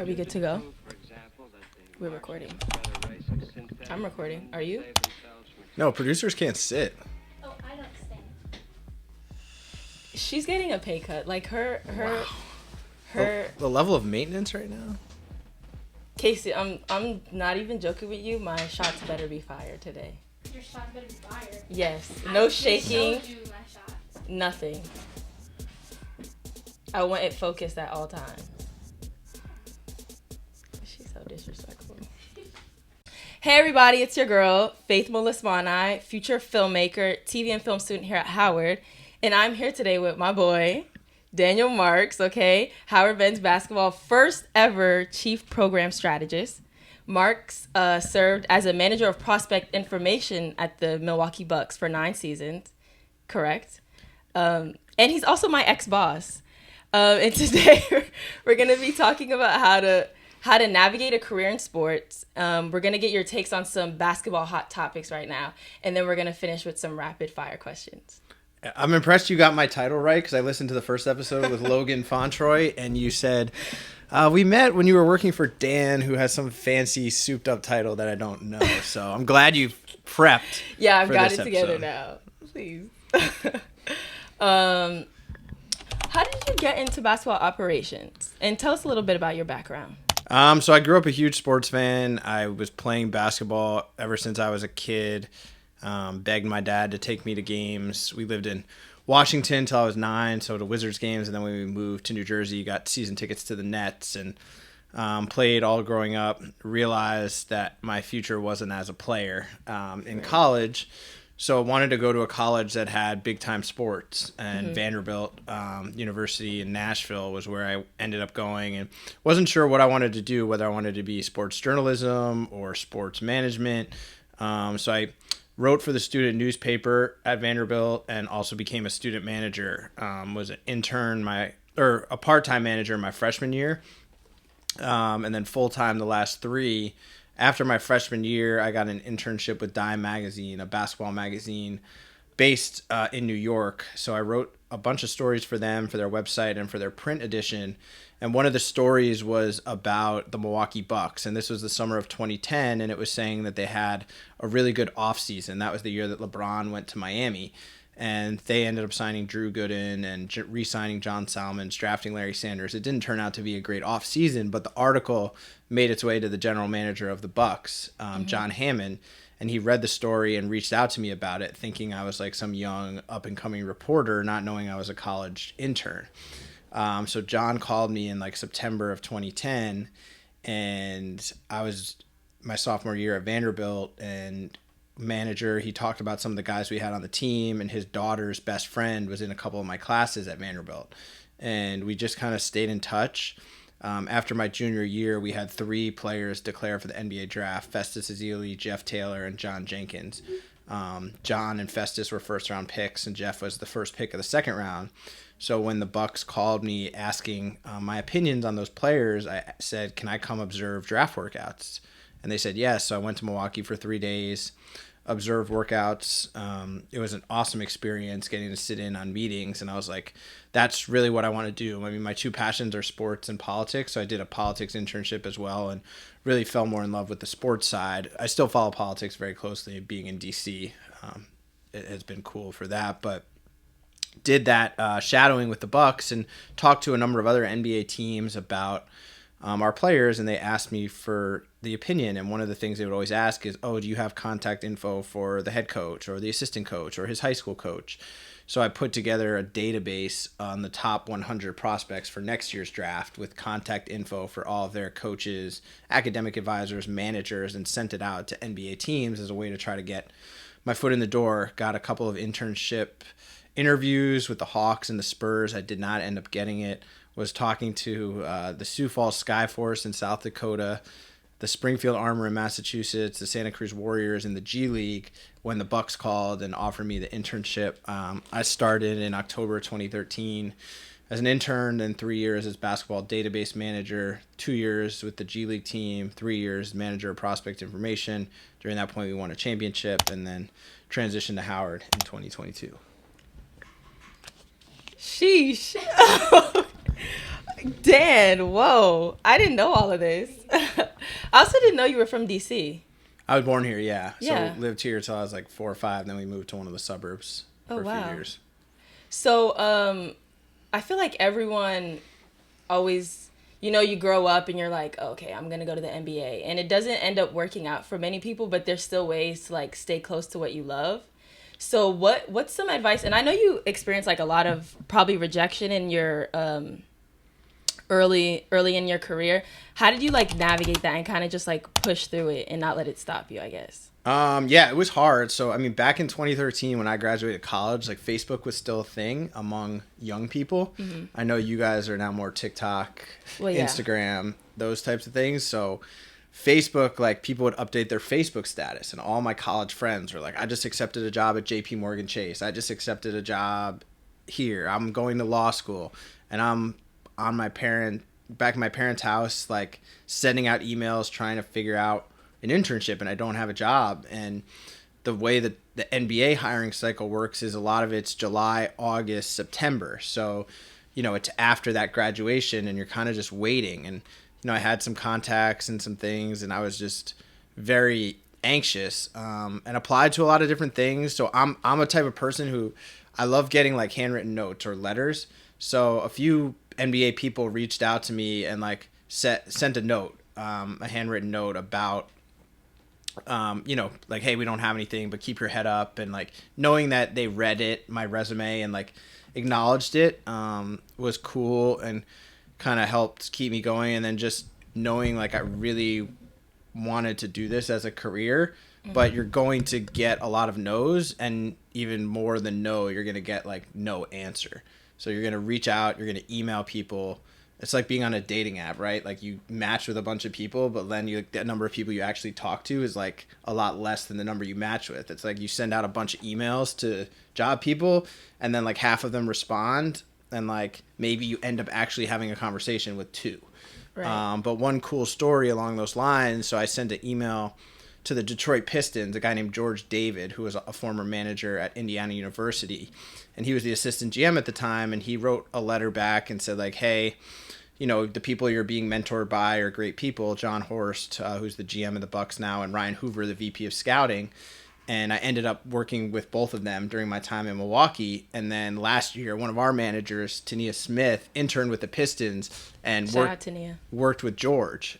Are we good to go? We're recording. I'm recording. Are you? No, producers can't sit. Oh, I don't stand. She's getting a pay cut. Like her. The level of maintenance right now. Casey, I'm not even joking with you. My shots better be fired today. Your shot better be fired. Yes. No shaking. Showed you my shots. Nothing. I want it focused at all times. She's so disrespectful. Hey everybody, it's your girl, Faith Mulosmanaj, future filmmaker, TV and film student here at Howard. And I'm here today with my boy, Daniel Marks, okay? Howard men's basketball first ever chief program strategist. Marks served as a manager of prospect information at the Milwaukee Bucks for 9 seasons, correct? And he's also my ex-boss. And today we're going to be talking about how to navigate a career in sports. We're going to get your takes on some basketball hot topics right now. And then we're going to finish with some rapid fire questions. I'm impressed you got my title right because I listened to the first episode with Logan Fontroy and you said, we met when you were working for Dan, who has some fancy souped up title that I don't know. So I'm glad you prepped. Yeah, I've got it episode. Together now. Please. How did you get into basketball operations? And tell us a little bit about your background. So I grew up a huge sports fan. I was playing basketball ever since I was a kid. Begged my dad to take me to games. We lived in Washington until I was 9, so to Wizards games, and then when we moved to New Jersey, got season tickets to the Nets and played all growing up. Realized that my future wasn't as a player in college, so I wanted to go to a college that had big-time sports, and Vanderbilt University in Nashville was where I ended up going, and wasn't sure what I wanted to do, whether I wanted to be sports journalism or sports management. So I wrote for the student newspaper at Vanderbilt and also became a student manager. Was an intern a part-time manager my freshman year, and then full-time the last 3. After my freshman year, I got an internship with Dime Magazine, a basketball magazine based in New York. So I wrote a bunch of stories for them, for their website, and for their print edition. And one of the stories was about the Milwaukee Bucks. And this was the summer of 2010, and it was saying that they had a really good offseason. That was the year that LeBron went to Miami. And they ended up signing Drew Gooden and re-signing John Salmons, drafting Larry Sanders. It didn't turn out to be a great offseason, but the article made its way to the general manager of the Bucks, John Hammond, and he read the story and reached out to me about it, thinking I was like some young up-and-coming reporter, not knowing I was a college intern. So John called me in like September of 2010, and I was my sophomore year at Vanderbilt, and manager, he talked about some of the guys we had on the team, and his daughter's best friend was in a couple of my classes at Vanderbilt, and we just kind of stayed in touch. After my junior year, we had 3 players declare for the NBA draft: Festus Ezeli, Jeff Taylor, and John Jenkins. John and Festus were first round picks, and Jeff was the first pick of the second round. So when the Bucks called me asking my opinions on those players, I said, can I come observe draft workouts? And they said yes. So I went to Milwaukee for 3 days, observed workouts. It was an awesome experience getting to sit in on meetings. And I was like, that's really what I want to do. I mean, my 2 passions are sports and politics. So I did a politics internship as well and really fell more in love with the sports side. I still follow politics very closely, being in DC. It has been cool for that. But did that shadowing with the Bucks and talked to a number of other NBA teams about our players, and they asked me for the opinion. And one of the things they would always ask is, do you have contact info for the head coach or the assistant coach or his high school coach? So I put together a database on the top 100 prospects for next year's draft with contact info for all of their coaches, academic advisors, managers, and sent it out to NBA teams as a way to try to get my foot in the door. Got a couple of internship interviews with the Hawks and the Spurs. I did not end up getting it. Was talking to the Sioux Falls Skyforce in South Dakota, the Springfield Armor in Massachusetts, the Santa Cruz Warriors in the G League when the Bucks called and offered me the internship. I started in October 2013 as an intern, then 3 years as basketball database manager, 2 years with the G League team, 3 years manager of prospect information. During that point, we won a championship and then transitioned to Howard in 2022. Sheesh. Dan, whoa. I didn't know all of this. I also didn't know you were from DC. I was born here, yeah. Yeah. So lived here till I was like 4 or 5. Then we moved to one of the suburbs for a few years. So, I feel like everyone always, you grow up and you're like, okay, I'm going to go to the NBA. And it doesn't end up working out for many people, but there's still ways to like stay close to what you love. So what's some advice? And I know you experienced like a lot of probably rejection in your early in your career. How did you like navigate that and kind of just like push through it and not let it stop you, I guess? Yeah, it was hard. So, I mean, back in 2013 when I graduated college, like Facebook was still a thing among young people. Mm-hmm. I know you guys are now more TikTok, Instagram, those types of things. So Facebook, like people would update their Facebook status and all my college friends were like, I just accepted a job at JP Morgan Chase. I just accepted a job here. I'm going to law school and I'm on back in my parents' house, like sending out emails, trying to figure out an internship, and I don't have a job. And the way that the NBA hiring cycle works is a lot of it's July, August, September. So, it's after that graduation and you're kind of just waiting. And, I had some contacts and some things and I was just very anxious, and applied to a lot of different things. So I'm a type of person who I love getting like handwritten notes or letters. So a few NBA people reached out to me and like sent a note, a handwritten note about, like, hey, we don't have anything, but keep your head up. And like knowing that they read it, my resume, and like acknowledged it, was cool and kind of helped keep me going. And then just knowing like I really wanted to do this as a career, but you're going to get a lot of no's, and even more than no, you're going to get like no answer. So you're going to reach out, you're going to email people. It's like being on a dating app, right? Like you match with a bunch of people, but then the number of people you actually talk to is like a lot less than the number you match with. It's like you send out a bunch of emails to job people and then like half of them respond, and like maybe you end up actually having a conversation with 2. Right. But one cool story along those lines. So I sent an email to the Detroit Pistons, a guy named George David, who was a former manager at Indiana University. And he was the assistant GM at the time. And he wrote a letter back and said like, hey, the people you're being mentored by are great people. John Horst, who's the GM of the Bucks now, and Ryan Hoover, the VP of scouting. And I ended up working with both of them during my time in Milwaukee. And then last year, one of our managers, Tania Smith, interned with the Pistons and worked with George.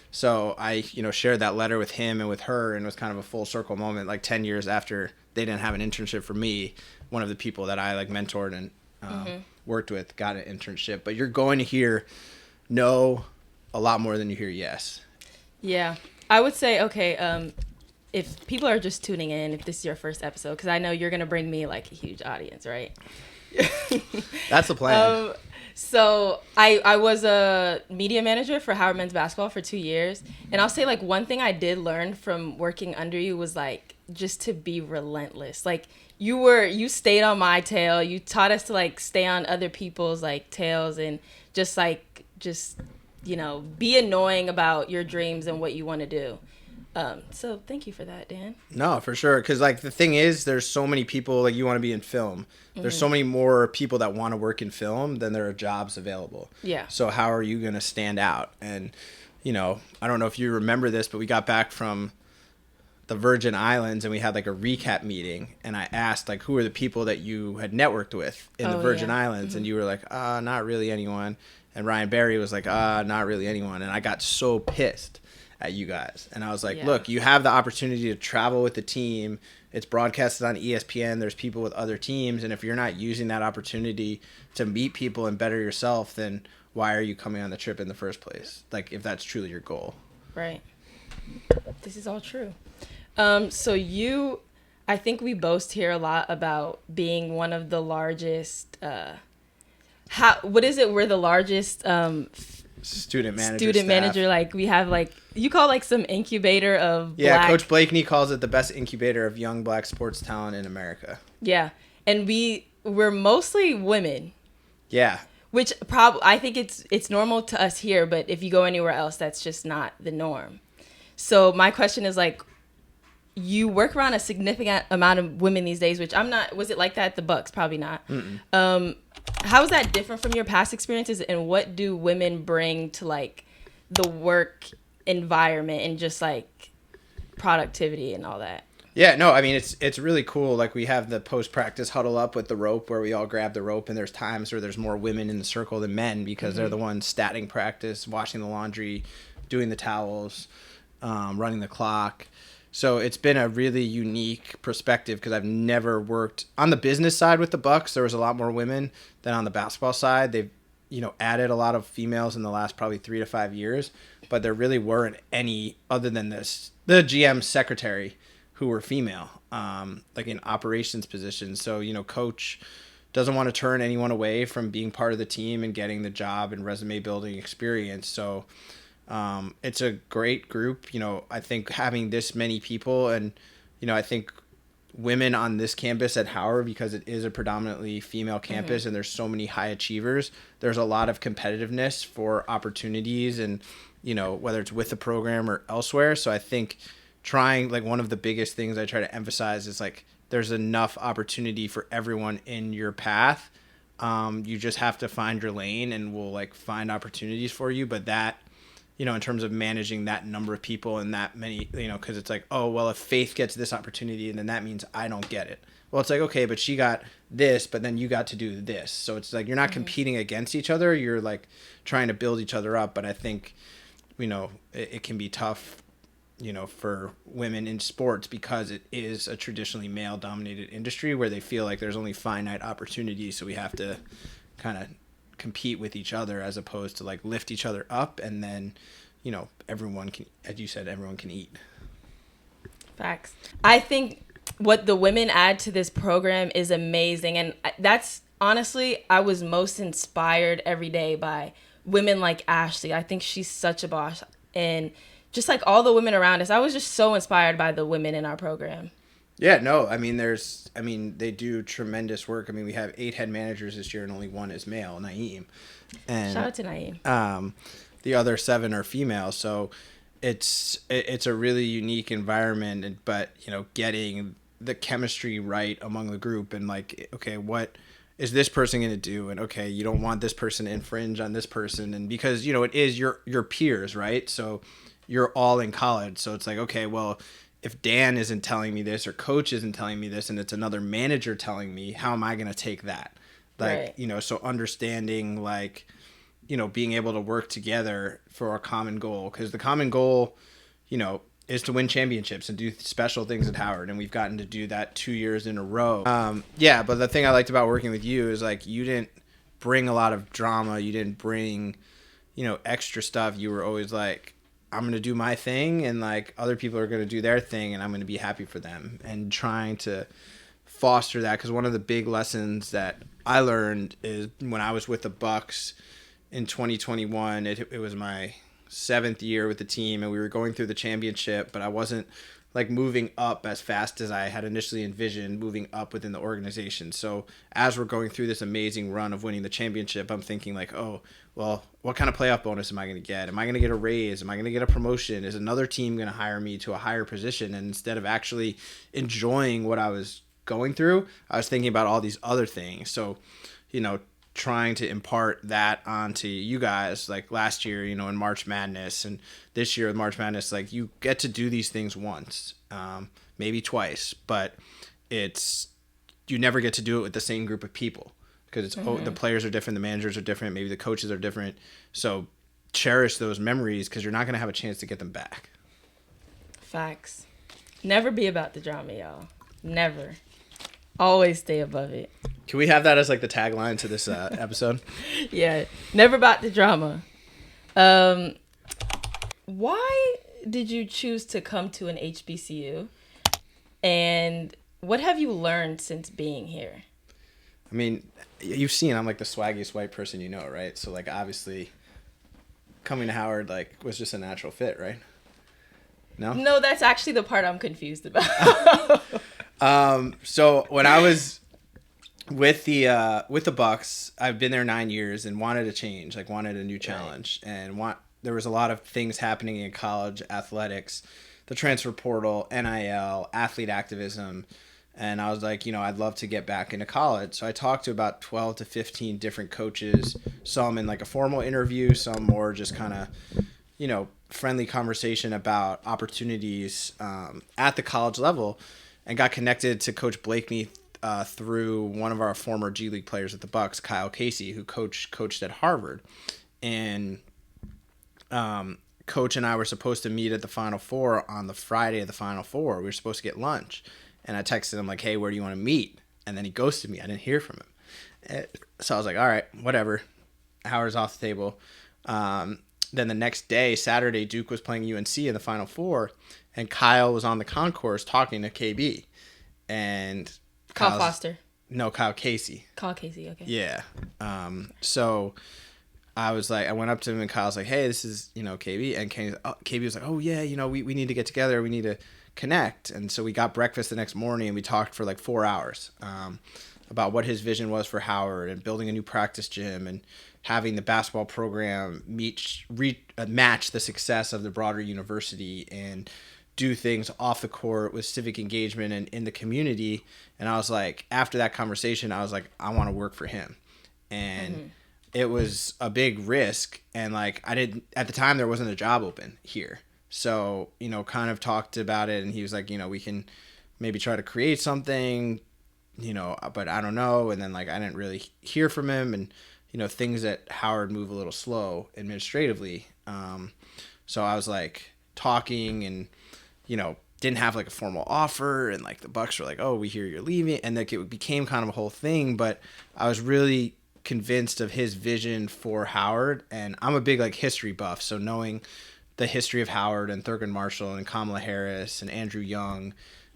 So I, shared that letter with him and with her, and it was kind of a full circle moment. Like 10 years after they didn't have an internship for me, one of the people that I like mentored and worked with got an internship. But you're going to hear no a lot more than you hear yes. Yeah, I would say, okay, if people are just tuning in, if this is your first episode, because I know you're going to bring me like a huge audience, right? That's the plan. So I was a media manager for Howard men's basketball for 2 years. And I'll say like one thing I did learn from working under you was like just to be relentless. Like you stayed on my tail. You taught us to like stay on other people's like tails and just be annoying about your dreams and what you want to do. So thank you for that, Dan. No, for sure. Because like the thing is, there's so many people like you want to be in film. There's so many more people that want to work in film than there are jobs available. Yeah. So how are you going to stand out? And, I don't know if you remember this, but we got back from the Virgin Islands and we had like a recap meeting. And I asked like, who are the people that you had networked with in the Virgin Islands? Mm-hmm. And you were like, not really anyone. And Ryan Barry was like, not really anyone. And I got so pissed at you guys. And I was like, look, you have the opportunity to travel with the team. It's broadcasted on ESPN. There's people with other teams. And if you're not using that opportunity to meet people and better yourself, then why are you coming on the trip in the first place? Like, if that's truly your goal. Right. This is all true. So I think we boast here a lot about being one of the largest, what is it? We're the largest, student manager. Like we have like you call like some incubator of black... Coach Blakeney calls it the best incubator of young black sports talent in America. Yeah, and we're mostly women. Yeah, which I think it's normal to us here, but if you go anywhere else, that's just not the norm. So my question is like, you work around a significant amount of women these days, which I'm not. Was it like that at the Bucks? Probably not. How is that different from your past experiences, and what do women bring to like the work environment and just like productivity and all that? Yeah, no, I mean, it's really cool. Like, we have the post-practice huddle up with the rope where we all grab the rope, and there's times where there's more women in the circle than men because they're the ones statting practice, washing the laundry, doing the towels, running the clock. So it's been a really unique perspective because I've never worked on the business side with the Bucks. There was a lot more women than on the basketball side. They've, added a lot of females in the last probably 3 to 5 years, but there really weren't any other than the GM secretary who were female, like in operations positions. So, coach doesn't want to turn anyone away from being part of the team and getting the job and resume building experience. So it's a great group. I think having this many people and, I think women on this campus at Howard, because it is a predominantly female campus and there's so many high achievers, there's a lot of competitiveness for opportunities and, whether it's with the program or elsewhere. So I think trying, like, one of the biggest things I try to emphasize is like there's enough opportunity for everyone in your path. You just have to find your lane and we'll like find opportunities for you. But that, in terms of managing that number of people and that many, because it's like, oh, well, if Faith gets this opportunity, then that means I don't get it. Well, it's like, okay, but she got this, but then you got to do this. So it's like you're not competing against each other. You're like trying to build each other up. But I think, it can be tough, for women in sports because it is a traditionally male-dominated industry where they feel like there's only finite opportunities. So we have to kind of compete with each other as opposed to like lift each other up. And then, everyone can, as you said, everyone can eat. Facts. I think what the women add to this program is amazing. And that's honestly, I was most inspired every day by women like Ashley. I think she's such a boss. And just like all the women around us, I was just so inspired by the women in our program. Yeah, no, I mean, they do tremendous work. I mean, we have 8 head managers this year and only 1 is male, Naeem. And shout out to Naeem. The other 7 are female. So it's a really unique environment, but, getting the chemistry right among the group and like, okay, what is this person going to do? And okay, you don't want this person to infringe on this person. And because, it is your peers, right? So you're all in college. So it's like, okay, well, if Dan isn't telling me this or coach isn't telling me this and it's another manager telling me, how am I going to take that? Like, right. So understanding like, being able to work together for a common goal. Because the common goal, is to win championships and do special things at Howard. And we've gotten to do that 2 years in a row. But the thing I liked about working with you is like, you didn't bring a lot of drama. You didn't bring, extra stuff. You were always like, I'm going to do my thing and like other people are going to do their thing and I'm going to be happy for them, and trying to foster that. Because one of the big lessons that I learned is when I was with the Bucks in 2021, it was my 7th year with the team and we were going through the championship, but I wasn't like moving up as fast as I had initially envisioned moving up within the organization. So as we're going through this amazing run of winning the championship, I'm thinking like, oh, well, what kind of playoff bonus am I going to get? Am I going to get a raise? Am I going to get a promotion? Is another team going to hire me to a higher position? And instead of actually enjoying what I was going through, I was thinking about all these other things. So, trying to impart that onto you guys, like last year, in March Madness, and this year with March Madness, like you get to do these things once, maybe twice, but you never get to do it with the same group of people because the players are different, the managers are different, maybe the coaches are different. So cherish those memories because you're not going to have a chance to get them back. Facts. Never be about the drama, y'all. Never. Always stay above it. Can we have that as like the tagline to this episode? Yeah, never about the drama. Why did you choose to come to an HBCU? And what have you learned since being here? I mean, you've seen I'm like the swaggiest white person right? So like obviously coming to Howard like was just a natural fit, right? No, that's actually the part I'm confused about. So when I was with the Bucks, I've been there 9 years and wanted a change, like wanted a new challenge, and there was a lot of things happening in college athletics the transfer portal, NIL, athlete activism. And I was like, I'd love to get back into college. So I talked to about 12 to 15 different coaches, some in like a formal interview, some more just kind of, friendly conversation about opportunities at the college level, and got connected to Coach Blakeney through one of our former G League players at the Bucks, Kyle Casey, who coached at Harvard. And Coach and I were supposed to meet at the Final Four on the Friday of the Final Four. We were supposed to get lunch. And I texted him like, hey, where do you want to meet? And then he ghosted me. I didn't hear from him. So I was like, all right, whatever. Howard's off the table. Then the next day, Saturday, Duke was playing UNC in the Final Four. And Kyle was on the concourse talking to KB. And Kyle Foster. No, Kyle Casey. Kyle Casey, okay. Yeah. So I was like, I went up to him and Kyle's like, hey, this is, KB. And KB was like, oh, yeah, we need to get together. We need to connect. And so we got breakfast the next morning and we talked for like 4 hours about what his vision was for Howard and building a new practice gym and having the basketball program match the success of the broader university and do things off the court with civic engagement and in the community. And I was like, after that conversation, I was like, I want to work for him. And it was a big risk. And like, at the time, there wasn't a job open here. So, kind of talked about it, and he was like, we can maybe try to create something, but I don't know. And then like, I didn't really hear from him, and, things at Howard move a little slow administratively. So I was like talking and, didn't have like a formal offer, and like the Bucks were like, oh, we hear you're leaving. And like, it became kind of a whole thing, but I was really convinced of his vision for Howard. And I'm a big like history buff. So knowing the history of Howard and Thurgood Marshall and Kamala Harris and Andrew Young,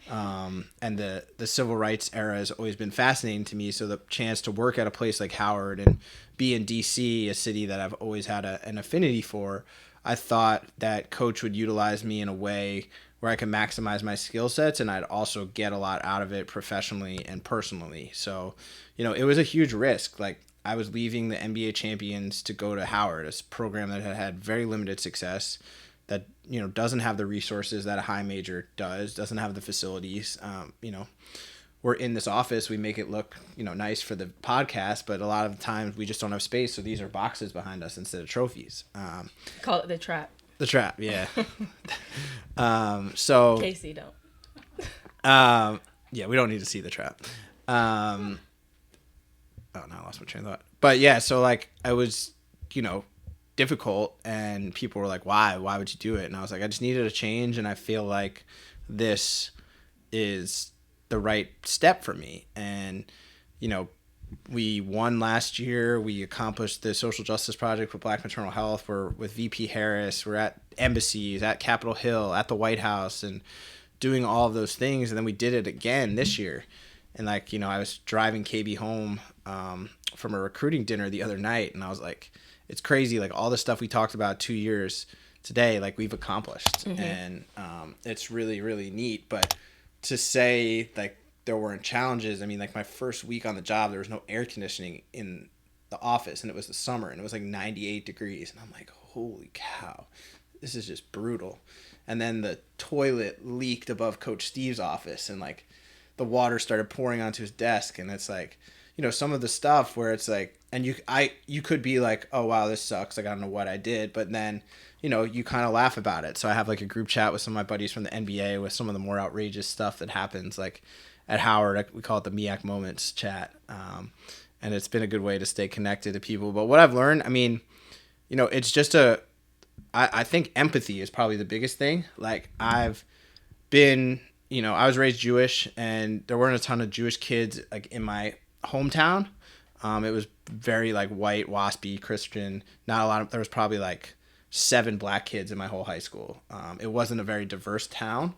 and the civil rights era has always been fascinating to me. So the chance to work at a place like Howard and be in DC, a city that I've always had an affinity for, I thought that Coach would utilize me in a way where I could maximize my skill sets, and I'd also get a lot out of it professionally and personally. So, it was a huge risk. Like, I was leaving the NBA champions to go to Howard, a program that had very limited success, that, doesn't have the resources that a high major doesn't have the facilities. We're in this office, we make it look, nice for the podcast, but a lot of the times we just don't have space. So these are boxes behind us instead of trophies. Call it the trap. The trap, yeah. So Casey don't. Yeah, we don't need to see the trap. Oh, no, I lost my train of thought. But yeah, so like I was, difficult, and people were like, why would you do it? And I was like, I just needed a change, and I feel like this is the right step for me. And we won last year. We accomplished the social justice project for Black maternal health. We're with VP Harris. We're at embassies, at Capitol Hill, at the White House, and doing all of those things. And then we did it again this year. And like, I was driving KB home from a recruiting dinner the other night, and I was like, it's crazy. Like, all the stuff we talked about 2 years today, like, we've accomplished. And it's really, really neat. But to say like there weren't challenges, I mean, like, my first week on the job, there was no air conditioning in the office, and it was the summer, and it was like 98 degrees. And I'm like, holy cow, this is just brutal. And then the toilet leaked above Coach Steve's office, and like the water started pouring onto his desk. And it's like, some of the stuff where it's like, and you could be like, oh wow, this sucks, like, I don't know what I did, but then you kind of laugh about it. So I have like a group chat with some of my buddies from the NBA with some of the more outrageous stuff that happens, like at Howard. We call it the MIAC Moments chat, and it's been a good way to stay connected to people. But what I've learned, I mean, it's just I think empathy is probably the biggest thing. Like, I've been, I was raised Jewish, and there weren't a ton of Jewish kids like in my hometown. It was very like white, waspy, Christian. Not a lot there was probably like 7 black kids in my whole high school. It wasn't a very diverse town,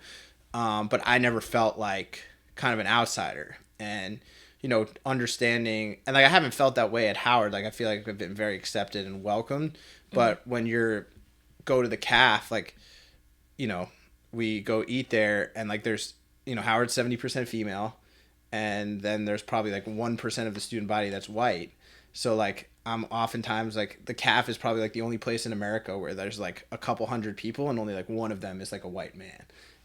but I never felt like kind of an outsider. And understanding, and like, I haven't felt that way at Howard. Like, I feel like I've been very accepted and welcomed. But when go to the CAF, like, we go eat there, and like, there's, Howard's 70% female, and then there's probably like 1% of the student body that's white. So like, I'm oftentimes like the CAF is probably like the only place in America where there's like a couple hundred people and only like one of them is like a white man.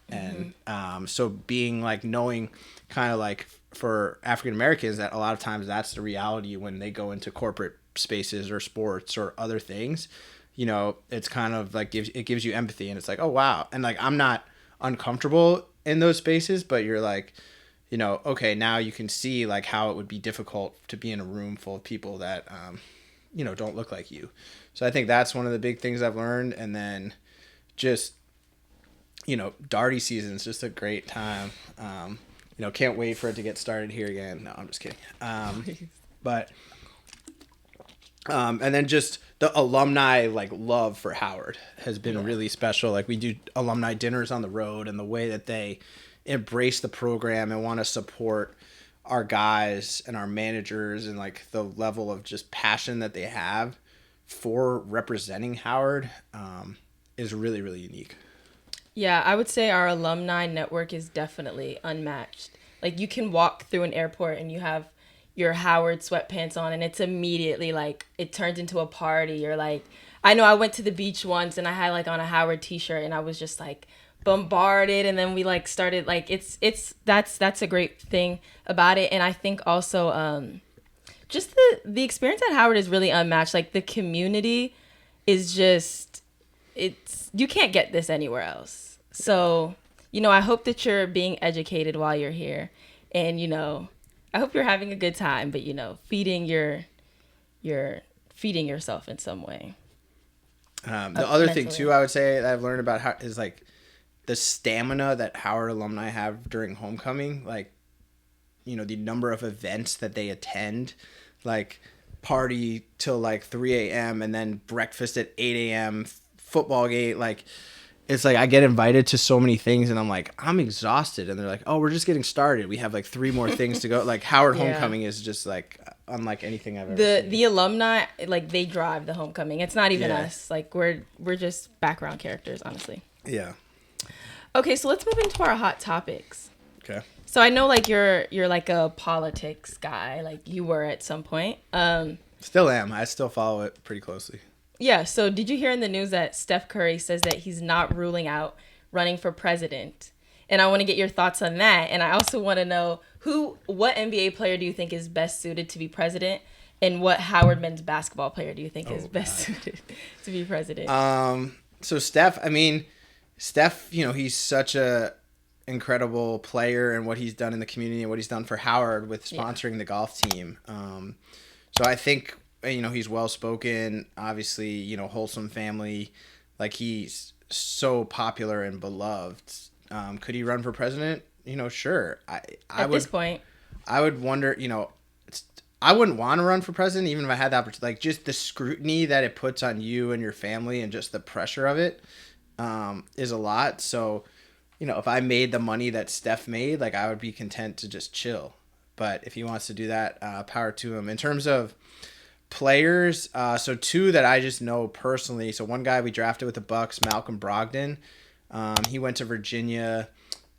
And so being like knowing kind of like for African Americans that a lot of times that's the reality when they go into corporate spaces or sports or other things, you know, it's kind of like gives you empathy, and it's like, oh wow. And like I'm not uncomfortable in those spaces, but you're like, you know, okay, now you can see like how it would be difficult to be in a room full of people that you know, don't look like you. So I think that's one of the big things I've learned. And then just, you know, darty season is just a great time. You know, can't wait for it to get started here again. No, I'm just kidding. But and then just the alumni like love for Howard has been really special. Like we do alumni dinners on the road, and the way that they embrace the program and want to support our guys and our managers, and like the level of just passion that they have for representing Howard is really, really unique. Yeah, I would say our alumni network is definitely unmatched. Like you can walk through an airport and you have your Howard sweatpants on, and it's immediately like it turns into a party. You're like, I know I went to the beach once and I had like on a Howard t-shirt, and I was just like bombarded, and then we like started like that's a great thing about it. And I think also just the experience at Howard is really unmatched. Like the community is just, it's, you can't get this anywhere else. So, you know, I hope that you're being educated while you're here, and you know, I hope you're having a good time, but you know, feeding yourself in some way. The other thing mentally. too, I would say that I've learned about how is like the stamina that Howard alumni have during homecoming. Like, you know, the number of events that they attend, like party till like 3 a.m. and then breakfast at 8 a.m. football game. Like, it's like I get invited to so many things and I'm like, I'm exhausted. And they're like, oh, we're just getting started. We have like 3 more things to go. Like Howard Yeah. homecoming is just like unlike anything I've ever seen. The alumni, like they drive the homecoming. It's not even Yeah. us. Like we're just background characters, honestly. Yeah. Okay, so let's move into our hot topics. Okay. So I know like you're like a politics guy, like you were at some point. Still am. I still follow it pretty closely. Yeah, so did you hear in the news that Steph Curry says that he's not ruling out running for president? And I want to get your thoughts on that. And I also want to know what NBA player do you think is best suited to be president? And what Howard men's basketball player do you think is best suited to be president? So Steph, you know, he's such a incredible player, and what he's done in the community and what he's done for Howard with sponsoring the golf team. So I think, you know, he's well spoken, obviously, you know, wholesome family, like he's so popular and beloved. Could he run for president? You know, sure. At this point, I would wonder, you know, I wouldn't want to run for president even if I had the opportunity. Like just the scrutiny that it puts on you and your family and just the pressure of it is a lot. So, you know, if I made the money that Steph made, like I would be content to just chill. But if he wants to do that, power to him. In terms of players, so 2 that I just know personally. So one guy we drafted with the Bucks, Malcolm Brogdon. He went to Virginia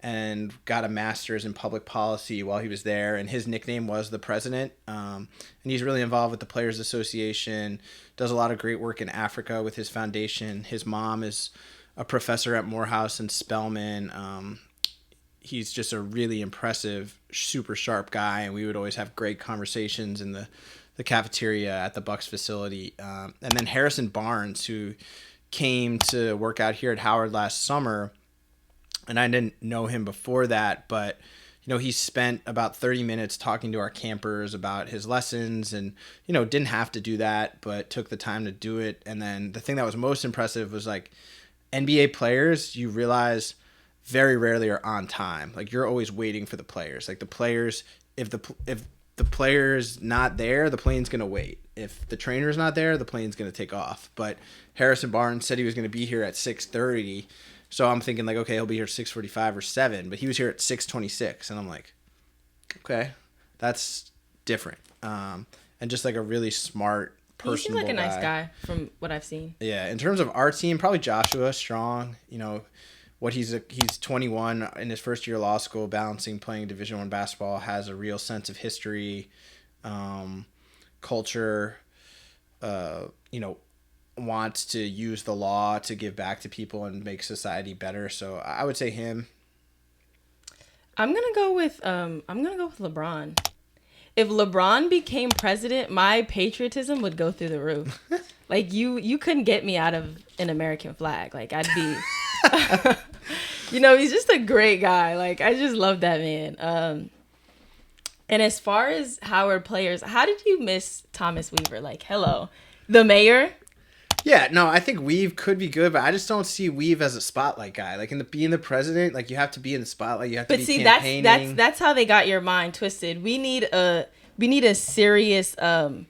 and got a master's in public policy while he was there, and his nickname was the president. And he's really involved with the Players Association, does a lot of great work in Africa with his foundation. His mom is a professor at Morehouse and Spelman. He's just a really impressive, super sharp guy, and we would always have great conversations in the cafeteria at the Bucks facility. And then Harrison Barnes, who came to work out here at Howard last summer, and I didn't know him before that, but you know, he spent about 30 minutes talking to our campers about his lessons, and you know, didn't have to do that, but took the time to do it. And then the thing that was most impressive was like NBA players, you realize very rarely are on time. Like you're always waiting for the players. Like the players, if the player's not there, the plane's going to wait. If the trainer's not there, the plane's going to take off. But Harrison Barnes said he was going to be here at 6:30. So I'm thinking like, okay, he'll be here at 6:45 or 7, but he was here at 6:26. And I'm like, okay, that's different. And just like a really smart, personable he seems like a nice guy from what I've seen. Yeah, in terms of our team, probably Joshua Strong. You know, he's 21 in his first year of law school, balancing playing Division I basketball, has a real sense of history, culture. you know, wants to use the law to give back to people and make society better. So I would say him. I'm gonna go with LeBron. If LeBron became president, my patriotism would go through the roof. Like you couldn't get me out of an American flag. Like I'd be he's just a great guy. Like I just love that man. And as far as Howard players, how did you miss Thomas Weaver? Like, hello. The mayor? Yeah, no, I think Weave could be good, but I just don't see Weave as a spotlight guy. Like being the president, like you have to be in the spotlight. You have to be campaigning. That's how they got your mind twisted. We need a serious man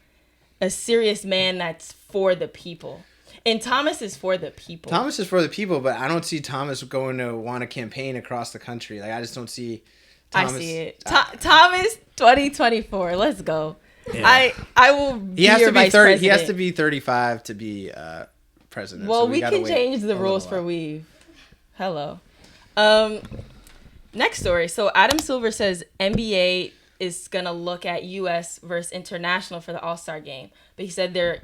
that's for the people. And Thomas is for the people. Thomas is for the people, but I don't see Thomas going to want to campaign across the country. Like I just don't see Thomas. I see it. Thomas 2024. Let's go. Yeah. I will be he has your to be vice 30. president. He has to be 35 to be president. Well, so we can change the rules for Weave. Hello. Next story. So Adam Silver says NBA is going to look at U.S. versus international for the All-Star game. But he said there are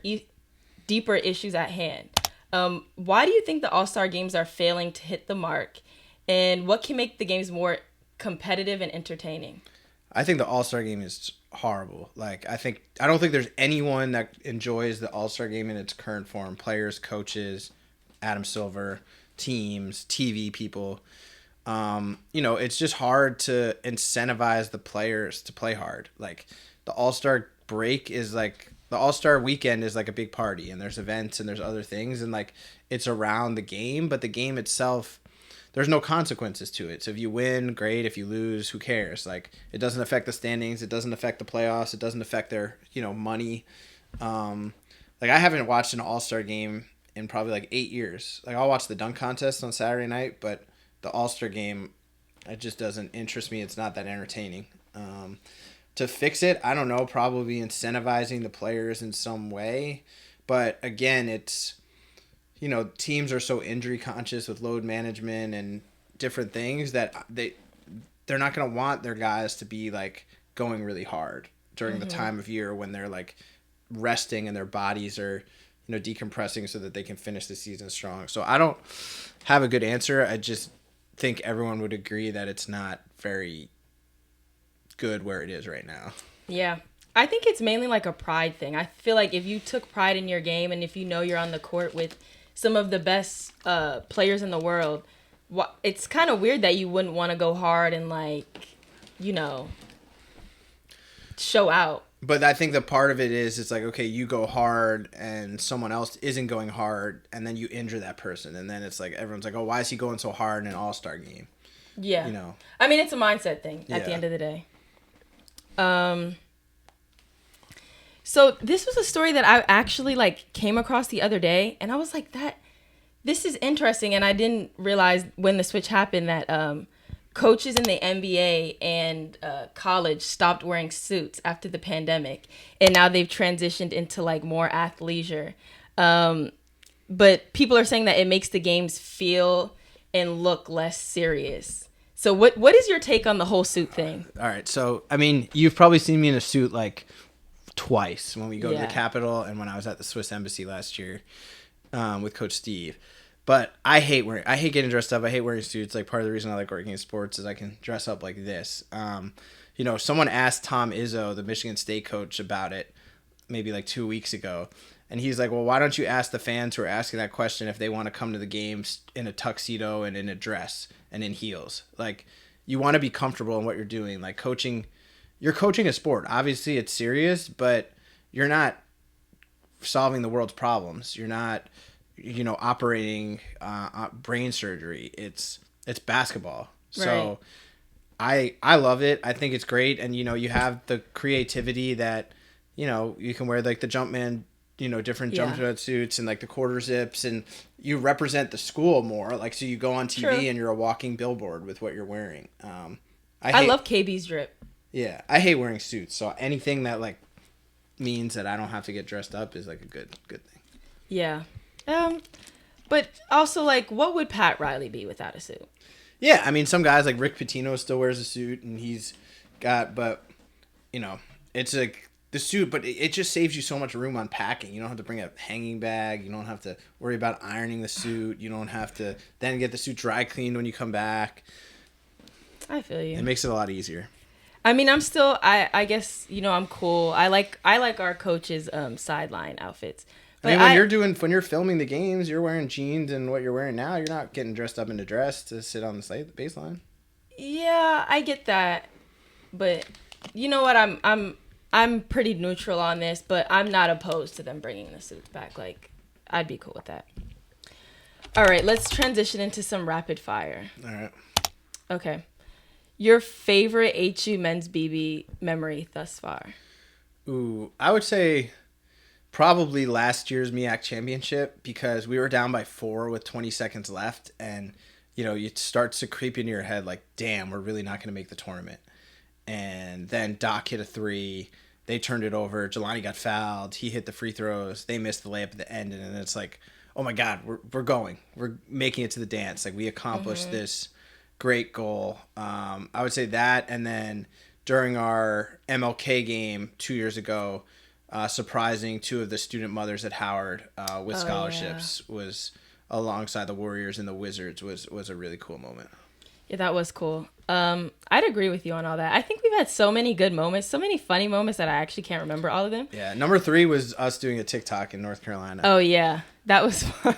deeper issues at hand. Why do you think the All-Star games are failing to hit the mark? And what can make the games more competitive and entertaining? I think the All-Star game is horrible. Like I don't think there's anyone that enjoys the All-Star game in its current form. Players, coaches, Adam Silver, teams, TV people. It's just hard to incentivize the players to play hard. Like the All-Star break is like the All-Star weekend is like a big party, and there's events and there's other things, and like it's around the game, but the game itself, there's no consequences to it. So if you win, great. If you lose, who cares? Like it doesn't affect the standings. It doesn't affect the playoffs. It doesn't affect their, money. Like I haven't watched an All-Star game in probably like 8 years. Like I'll watch the dunk contest on Saturday night, but the All-Star game, it just doesn't interest me. It's not that entertaining. To fix it, I don't know, probably incentivizing the players in some way. But again, it's, teams are so injury conscious with load management and different things that they're not going to want their guys to be like going really hard during the time of year when they're like resting and their bodies are, decompressing so that they can finish the season strong. So I don't have a good answer. I just think everyone would agree that it's not very good where it is right now. Yeah. I think it's mainly like a pride thing. I feel like if you took pride in your game and if you're on the court with some of the best players in the world, it's kind of weird that you wouldn't want to go hard and show out. But I think the part of it is it's like, okay, you go hard and someone else isn't going hard and then you injure that person. And then it's like, everyone's like, oh, why is he going so hard in an All-Star game? Yeah. I mean, it's a mindset thing at the end of the day. So this was a story that I actually came across the other day, and I was like, this is interesting. And I didn't realize when the switch happened that coaches in the NBA and college stopped wearing suits after the pandemic, and now they've transitioned into more athleisure. But people are saying that it makes the games feel and look less serious. So what is your take on the whole suit thing? All right. So, I mean, you've probably seen me in a suit twice when we go to the Capitol and when I was at the Swiss Embassy last year with Coach Steve. But I hate getting dressed up. I hate wearing suits. Like part of the reason I like working in sports is I can dress up like this. Someone asked Tom Izzo, the Michigan State coach, about it maybe 2 weeks ago. And he's like, well, why don't you ask the fans who are asking that question if they want to come to the games in a tuxedo and in a dress and in heels? Like, you want to be comfortable in what you're doing. Like you're coaching a sport. Obviously it's serious, but you're not solving the world's problems. You're not, operating brain surgery. It's basketball. Right. So I love it. I think it's great. And, you have the creativity that, you can wear the Jumpman, different jump suits and the quarter zips, and you represent the school more. So you go on TV True. And you're a walking billboard with what you're wearing. I love KB's drip. Yeah, I hate wearing suits. So anything that means that I don't have to get dressed up is a good thing. Yeah. But also what would Pat Riley be without a suit? Yeah, I mean some guys like Rick Pitino still wears a suit and he's got, but it's the suit, but it just saves you so much room unpacking. You don't have to bring a hanging bag. You don't have to worry about ironing the suit. You don't have to then get the suit dry cleaned when you come back. I feel you. It makes it a lot easier. I mean, I'm still, I guess, I'm cool. I like our coaches' sideline outfits. But I mean, when you're filming the games, you're wearing jeans and what you're wearing now. You're not getting dressed up in a dress to sit on the baseline. Yeah, I get that. But you know what? I'm pretty neutral on this, but I'm not opposed to them bringing the suits back. Like, I'd be cool with that. All right, let's transition into some rapid fire. All right. Okay. Your favorite HU men's BB memory thus far? Ooh, I would say probably last year's MEAC championship, because we were down by 4 with 20 seconds left, and it starts to creep into your head like, damn, we're really not going to make the tournament. And then Doc hit a 3. They turned it over. Jelani got fouled. He hit the free throws. They missed the layup at the end, and then it's like, oh my God, we're going. We're making it to the dance. Like, we accomplished this great goal. I would say that, and then during our MLK game 2 years ago, surprising 2 of the student mothers at Howard with scholarships was alongside the Warriors and the Wizards was a really cool moment. Yeah, that was cool. I'd agree with you on all that. I think we've had so many good moments, so many funny moments that I actually can't remember all of them. Yeah, number 3 was us doing a TikTok in North Carolina. Oh yeah, that was fun.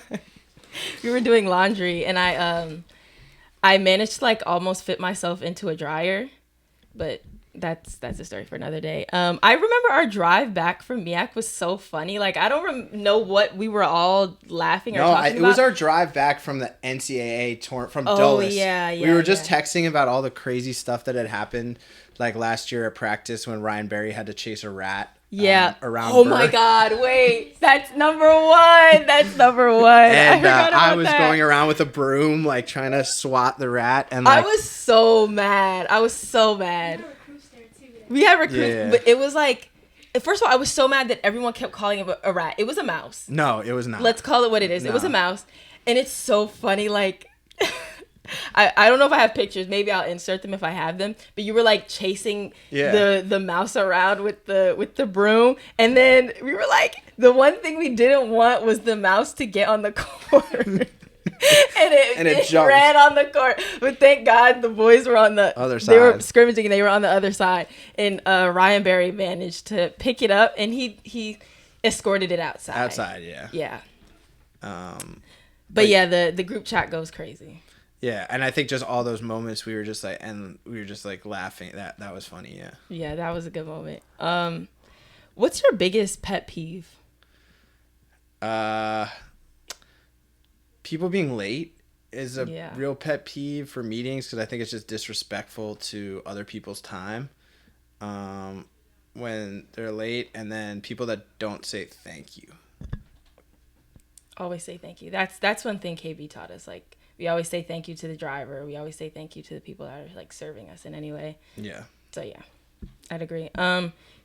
We were doing laundry, and I managed to like almost fit myself into a dryer, but that's a story for another day. I remember our drive back from MEAC was so funny. Like, I don't know what we were all laughing or talking about. It was our drive back from the NCAA tour from Dulles. Oh, yeah. We were just texting about all the crazy stuff that had happened, like last year at practice when Ryan Berry had to chase a rat. Yeah. Around Oh Burr. my God! Wait, that's number 1. That's number 1. And I was going around with a broom, like trying to swat the rat. And I was so mad. We had recruits, but it was like, first of all, I was so mad that everyone kept calling it a rat. It was a mouse. No, it was not. Let's call it what it is. No. It was a mouse. And it's so funny. Like, I don't know if I have pictures. Maybe I'll insert them if I have them. But you were like chasing the mouse around with the broom. And then we were like, the one thing we didn't want was the mouse to get on the court. and it ran on the court, but thank God the boys were on the other side. They were scrimmaging and they were on the other side, and Ryan Berry managed to pick it up and he escorted it outside. Yeah. But yeah, the group chat goes crazy. Yeah, and I think just all those moments we were just like laughing. That was funny. Yeah, that was a good moment. What's your biggest pet peeve? People being late is a Yeah. real pet peeve for meetings, because I think it's just disrespectful to other people's time when they're late, and then people that don't say thank you. Always say thank you. That's one thing KB taught us. Like, we always say thank you to the driver. We always say thank you to the people that are like serving us in any way. Yeah. So yeah, I'd agree.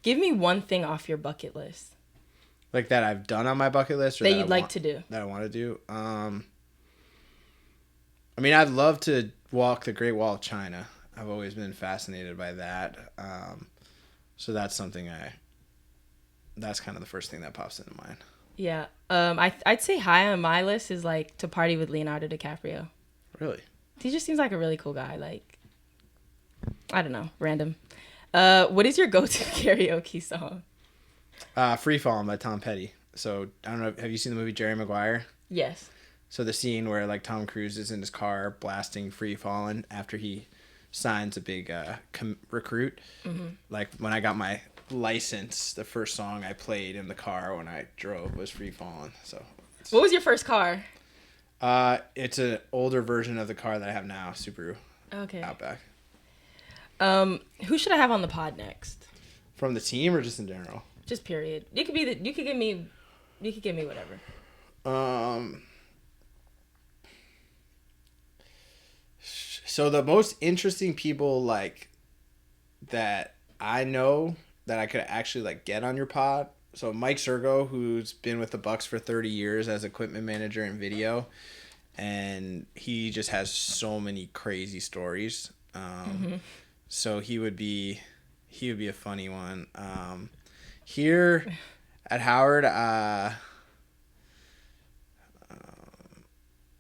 Give me one thing off your bucket list. Like that I've done on my bucket list, or that you'd like to do. That I want to do. I mean, I'd love to walk the Great Wall of China. I've always been fascinated by that. So that's something that's kind of the first thing that pops into mind. Yeah. I'd say high on my list is like to party with Leonardo DiCaprio. Really? He just seems like a really cool guy. Like, I don't know, random. What is your go-to karaoke song? Free Fallin' by Tom Petty. So, I don't know, have you seen the movie Jerry Maguire? Yes. So the scene where like Tom Cruise is in his car blasting Free Fallin' after he signs a big recruit. Mm-hmm. Like when I got my license, the first song I played in the car when I drove was Free Fallin'. So what was your first car? It's an older version of the car that I have now, Subaru. Okay. Outback. Who should I have on the pod next? From the team or just in general? Just period. You could give me whatever. So the most interesting people like that I know that I could actually like get on your pod. So Mike Sergo, who's been with the Bucks for 30 years as equipment manager in video, and he just has so many crazy stories. So he would be a funny one. Here at Howard,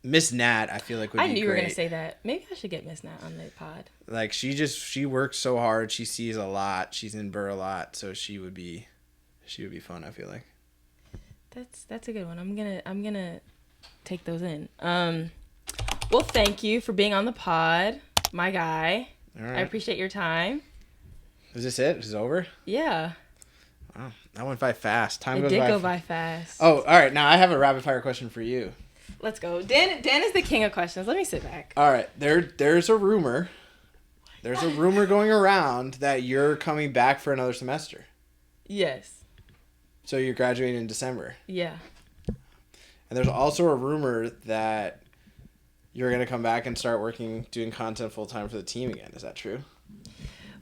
Miss Nat, I feel like would be great. I knew you were gonna say that. Maybe I should get Miss Nat on the pod. Like she works so hard. She sees a lot. She's in Burr a lot, so she would be fun. I feel like. That's a good one. I'm gonna take those in. Well, thank you for being on the pod, my guy. All right. I appreciate your time. Is this it? Is it over? Yeah. Wow, that went by fast. Time It goes did by. go by fast. Oh, all right. Now I have a rapid fire question for you. Let's go. Dan is the king of questions. Let me sit back. All right. There's a rumor. There's a rumor going around that you're coming back for another semester. Yes. So you're graduating in December. Yeah. And there's also a rumor that you're going to come back and start doing content full time for the team again. Is that true?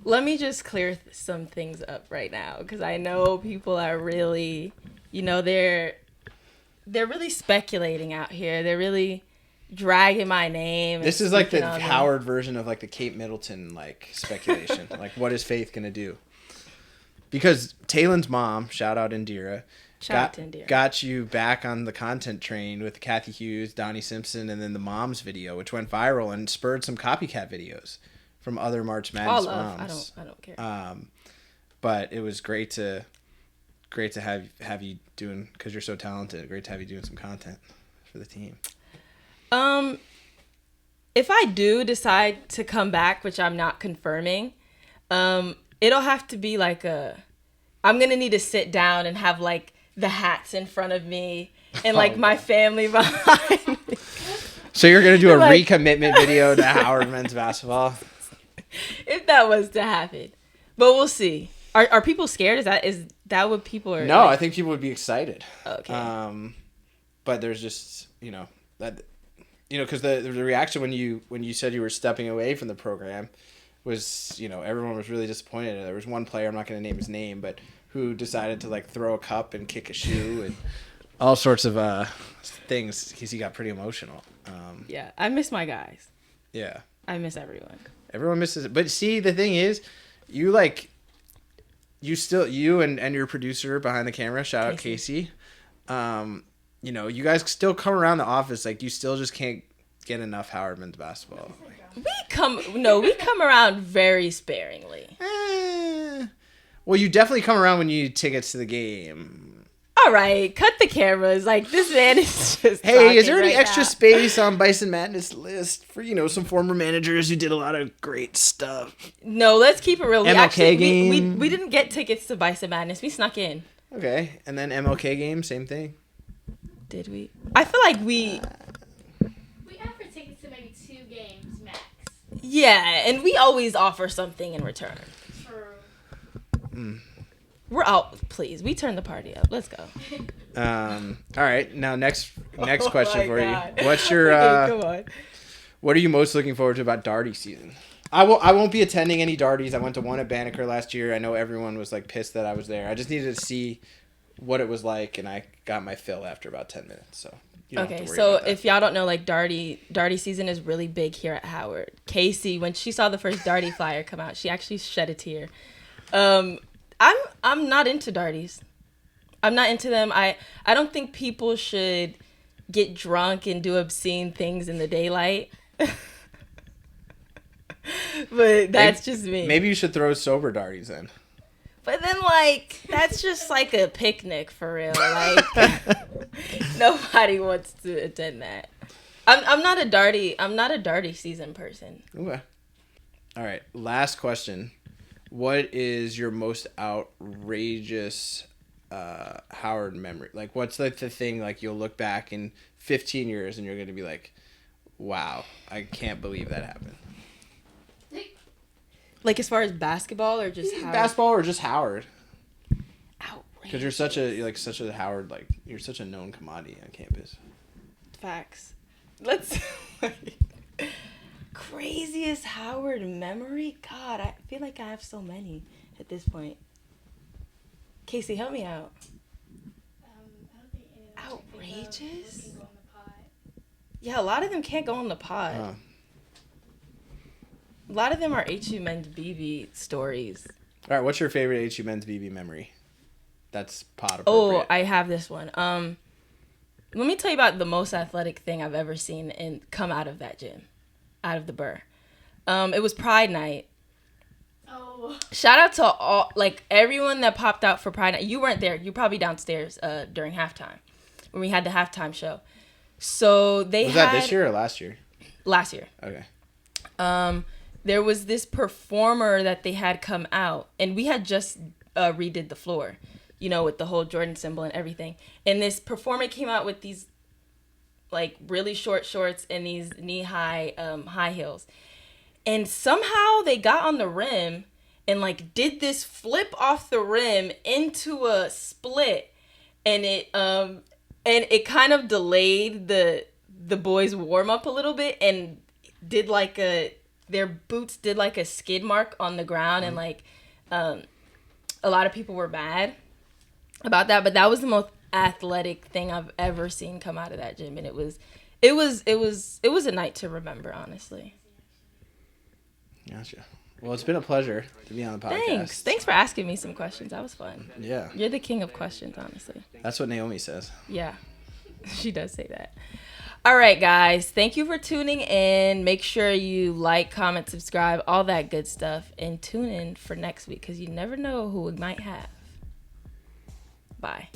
Let me just clear some things up right now, because I know people are really, they're really speculating out here. They're really dragging my name. This is like the on me. Howard version of like the Kate Middleton like speculation. Like, what is Faith going to do? Because Taylon's mom, shout out Indira, got you back on the content train with Kathy Hughes, Donnie Simpson, and then the mom's video, which went viral and spurred some copycat videos from other March Madness moms. I don't care. But it was great to have you doing, because you're so talented. Great to have you doing some content for the team. If I do decide to come back, which I'm not confirming, it'll have to be like I'm gonna need to sit down and have like the hats in front of me and like my family behind me. So you're gonna do a Like- recommitment video to Howard men's basketball? If that was to happen, but we'll see. Are people scared? Is that what people are? No, like? I think people would be excited. Okay. But there's just because the reaction when you said you were stepping away from the program was, everyone was really disappointed. There was one player, I'm not going to name his name, but who decided to like throw a cup and kick a shoe and all sorts of things because he got pretty emotional. Yeah, I miss my guys. Yeah, I miss everyone. everyone misses it. But see, the thing is, you and your producer behind the camera, shout out Casey. You guys still come around the office. Like, you still just can't get enough Howard men's basketball. We come around very sparingly. Well, you definitely come around when you need tickets to the game. All right, cut the cameras. Like, this man is just. Hey, is there any right extra now. space on Bison Madness list for, some former managers who did a lot of great stuff? No, let's keep it real. MLK game. We didn't get tickets to Bison Madness. We snuck in. Okay, and then MLK game, same thing. Did we? I feel like we. We offered tickets to maybe 2 games max. Yeah, and we always offer something in return. For We're out, please. We turn the party up. Let's go. All right, now next question my for God. you. What's your Okay, come on. what are you most looking forward to about Darty season? I won't be attending any Darties. I went to one at Banneker last year. I know everyone was like pissed that I was there. I just needed to see what it was like, and I got my fill after about 10 minutes. So you don't have Okay, to worry so about that. if y'all don't know, like Darty season is really big here at Howard. Casey, when she saw the first Darty flyer come out, she actually shed a tear. I'm not into Darties. I'm not into them. I don't think people should get drunk and do obscene things in the daylight. But that's just me. Maybe you should throw sober Darties in. But then, like, that's just like a picnic for real. Like, nobody wants to attend that. I'm not a Darty season person. Okay. All right. Last question. What is your most outrageous Howard memory? Like, what's like the thing like you'll look back in 15 years and you're going to be like, wow, I can't believe that happened. Like, as far as basketball or just Howard? Basketball or just Howard? Outrageous. Because you're such a Howard, like, you're such a known commodity on campus. Facts. Let's... Craziest Howard memory? God, I feel like I have so many at this point. Casey, help me out. I don't think any of them Outrageous? can go on the pod. Yeah, a lot of them can't go on the pod. A lot of them are HU Men's BB stories. All right, what's your favorite HU Men's BB memory? that's pod Oh, appropriate. I have this one. Let me tell you about the most athletic thing I've ever seen and come out of that gym, out of the Burr. It was Pride Night. Oh. Shout out to all, like, everyone that popped out for Pride Night. You weren't there. You were probably downstairs during halftime when we had the halftime show. So they Was had that this year or last year? last year. Okay. There was this performer that they had come out, and we had just redid the floor, you know, with the whole Jordan symbol and everything. And this performer came out with these, like, really short shorts and these knee-high high heels. And somehow they got on the rim and, like, did this flip off the rim into a split. And it kind of delayed the boys' warm-up a little bit and did, like, their boots did, like, a skid mark on the ground. And, like, a lot of people were mad about that. But that was the most athletic thing I've ever seen come out of that gym. And it was a night to remember, honestly. Gotcha. Well, it's been a pleasure to be on the podcast. Thanks for asking me some questions. That was fun. Yeah. You're the king of questions, honestly. That's what Naomi says. Yeah, she does say that. All right, guys. Thank you for tuning in. Make sure you like, comment, subscribe, all that good stuff. And tune in for next week because you never know who we might have. Bye.